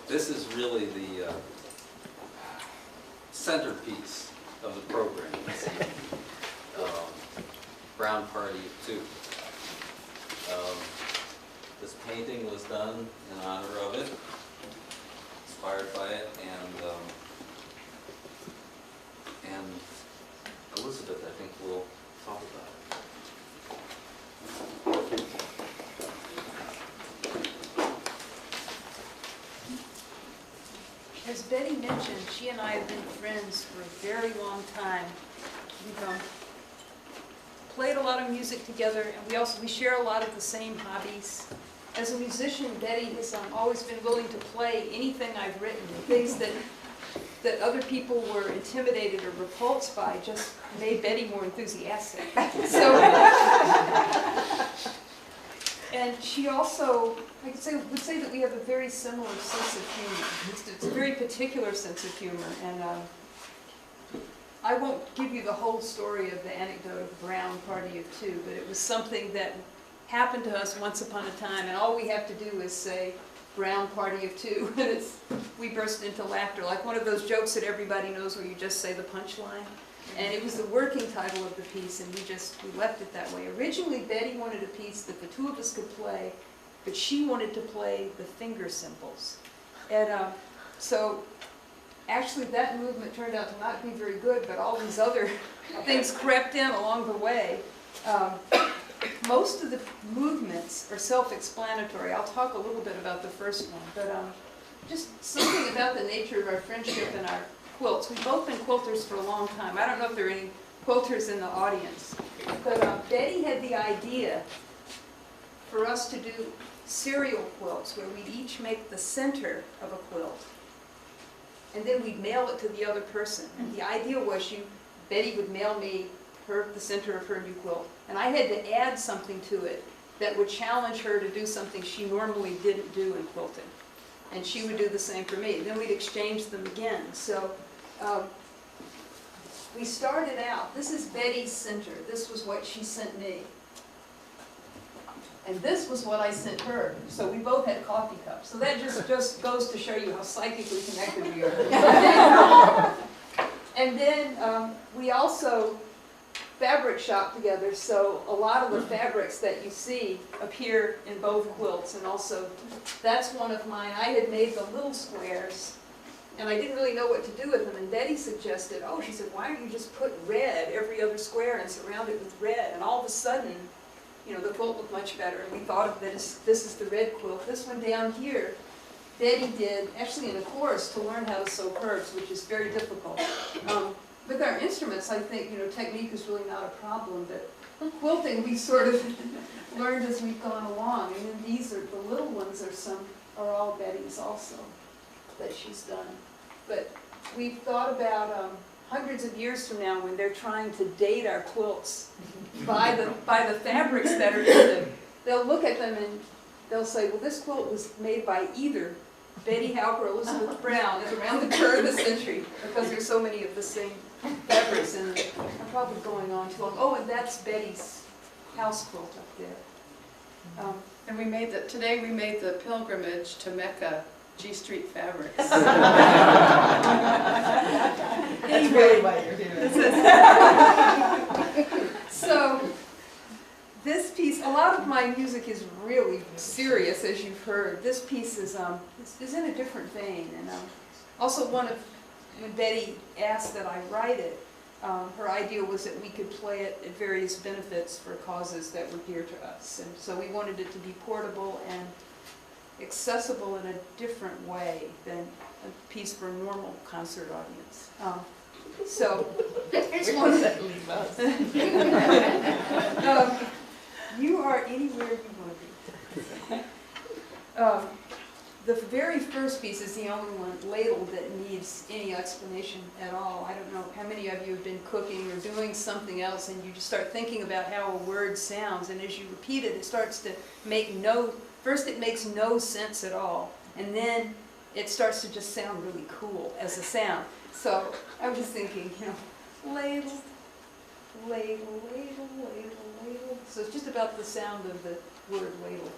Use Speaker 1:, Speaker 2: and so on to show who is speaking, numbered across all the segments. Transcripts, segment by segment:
Speaker 1: This is really the centerpiece of the program this evening. Brown Party of Two. This painting was done in honor of it, inspired by it, and Elizabeth, I think, will talk about it.
Speaker 2: As Betty mentioned, she and I have been friends for a very long time. We've played a lot of music together, and we share a lot of the same hobbies. As a musician, Betty has always been willing to play anything I've written. Things that other people were intimidated or repulsed by just made Betty more enthusiastic. And she also, I would say that we have a very similar sense of humor. It's a very particular sense of humor, and I won't give you the whole story of the anecdote of Brown Party of Two, but it was something that happened to us once upon a time, and all we have to do is say Brown Party of Two, and we burst into laughter, like one of those jokes that everybody knows where you just say the punchline. And it was the working title of the piece, and we left it that way. Originally, Betty wanted a piece that the two of us could play, but she wanted to play the finger cymbals. And so actually that movement turned out to not be very good, but all these other things crept in along the way. Most of the movements are self-explanatory. I'll talk a little bit about the first one, but just something about the nature of our friendship and our quilts. We've both been quilters for a long time. I don't know if there are any quilters in the audience, but Betty had the idea for us to do serial quilts where we'd each make the center of a quilt, and then we'd mail it to the other person. And the idea was Betty would mail me the center of her new quilt, and I had to add something to it that would challenge her to do something she normally didn't do in quilting. And she would do the same for me. Then we'd exchange them again. So we started out, this is Betty's center. This was what she sent me. And this was what I sent her. So we both had coffee cups. So that just goes to show you how psychically connected we are. And then we also fabric shop together, so a lot of the fabrics that you see appear in both quilts, and also that's one of mine. I had made the little squares, and I didn't really know what to do with them, and Betty suggested, she said, why don't you just put red every other square and surround it with red, and all of a sudden, the quilt looked much better, and we thought of it as, this is the red quilt. This one down here, Betty did, actually in a course, to learn how to sew curves, which is very difficult. With our instruments, I think, technique is really not a problem, but quilting we sort of learned as we've gone along. And then these are, the little ones are all Betty's also, that she's done. But we've thought about hundreds of years from now when they're trying to date our quilts by the fabrics that are in them. They'll look at them and they'll say, well, this quilt was made by either Betty Hauck or Elizabeth Brown around the turn of the century, because there's so many of the same fabrics, and I'm probably going on too long. Oh, and that's Betty's house quilt up there.
Speaker 3: And today we made the pilgrimage to Mecca, G Street Fabrics.
Speaker 4: That's really why you're here.
Speaker 2: So, this piece, a lot of my music is really serious, as you've heard. This piece is in a different vein, and also when Betty asked that I write it, her idea was that we could play it at various benefits for causes that were dear to us, and so we wanted it to be portable and accessible in a different way than a piece for a normal concert audience. So, here's one of
Speaker 4: that leave us.
Speaker 2: You are anywhere you want to be. The very first piece is the only one, Ladle, that needs any explanation at all. I don't know how many of you have been cooking or doing something else, and you just start thinking about how a word sounds, and as you repeat it, it starts to make first it makes no sense at all, and then it starts to just sound really cool as a sound. So I was just thinking, ladle, ladle, ladle, ladle, ladle. So it's just about the sound of the word ladle.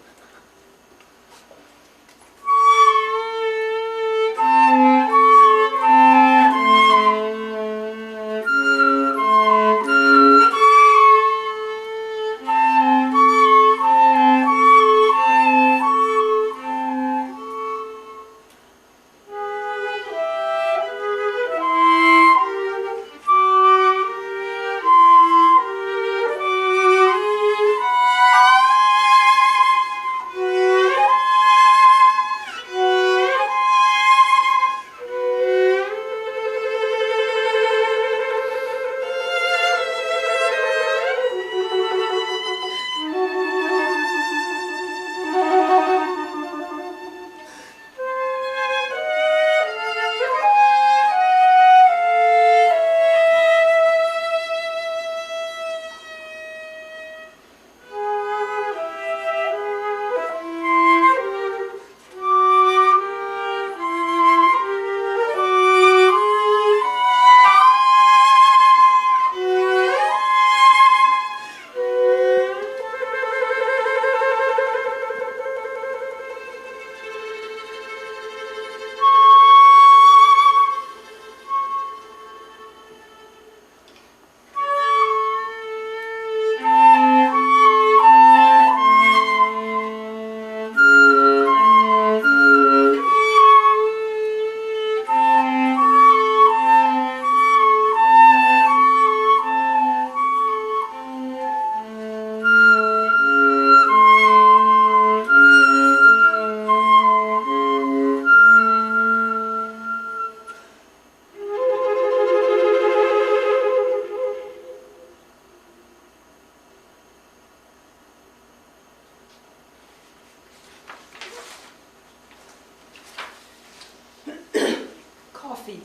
Speaker 2: coffee.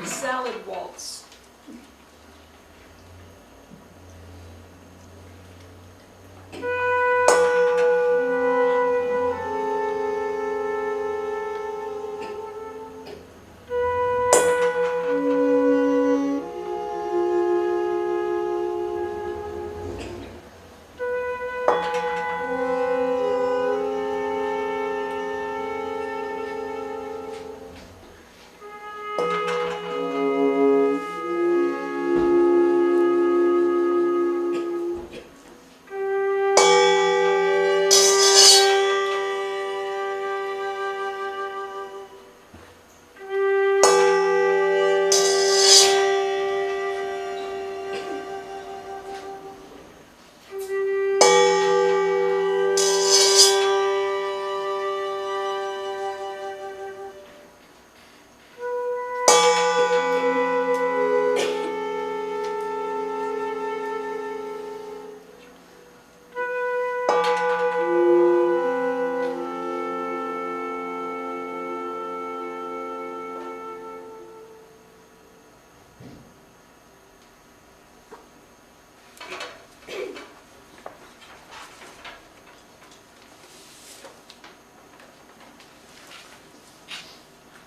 Speaker 2: Salad waltz.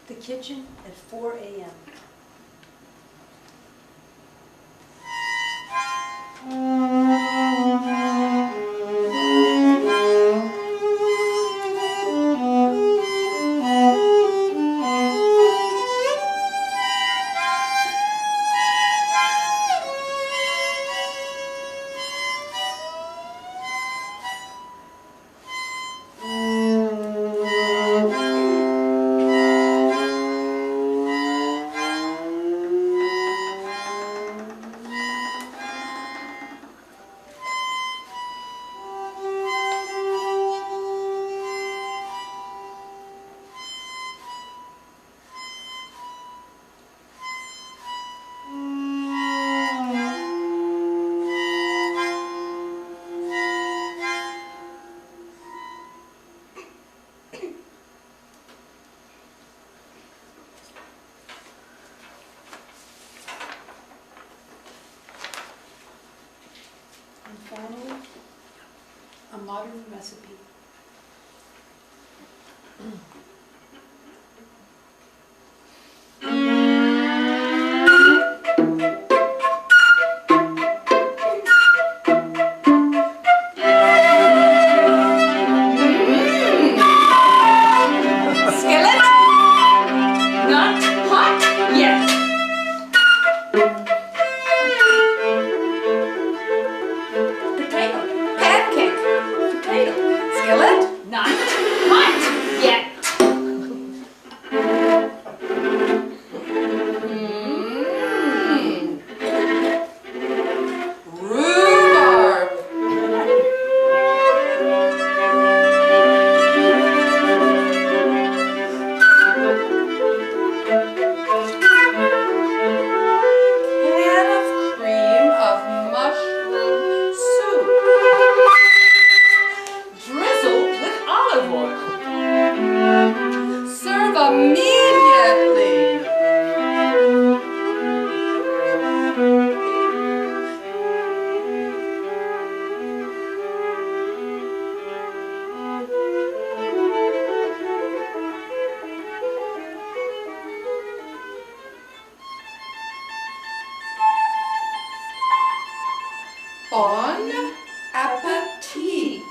Speaker 2: The kitchen at 4 a.m. And finally, a modern recipe. Skillet, not hot yet. Potato, pancake, potato, skillet, not hot yet.
Speaker 3: Rhubarb. Pan of cream of mushroom soup. Drizzled Bon appetit.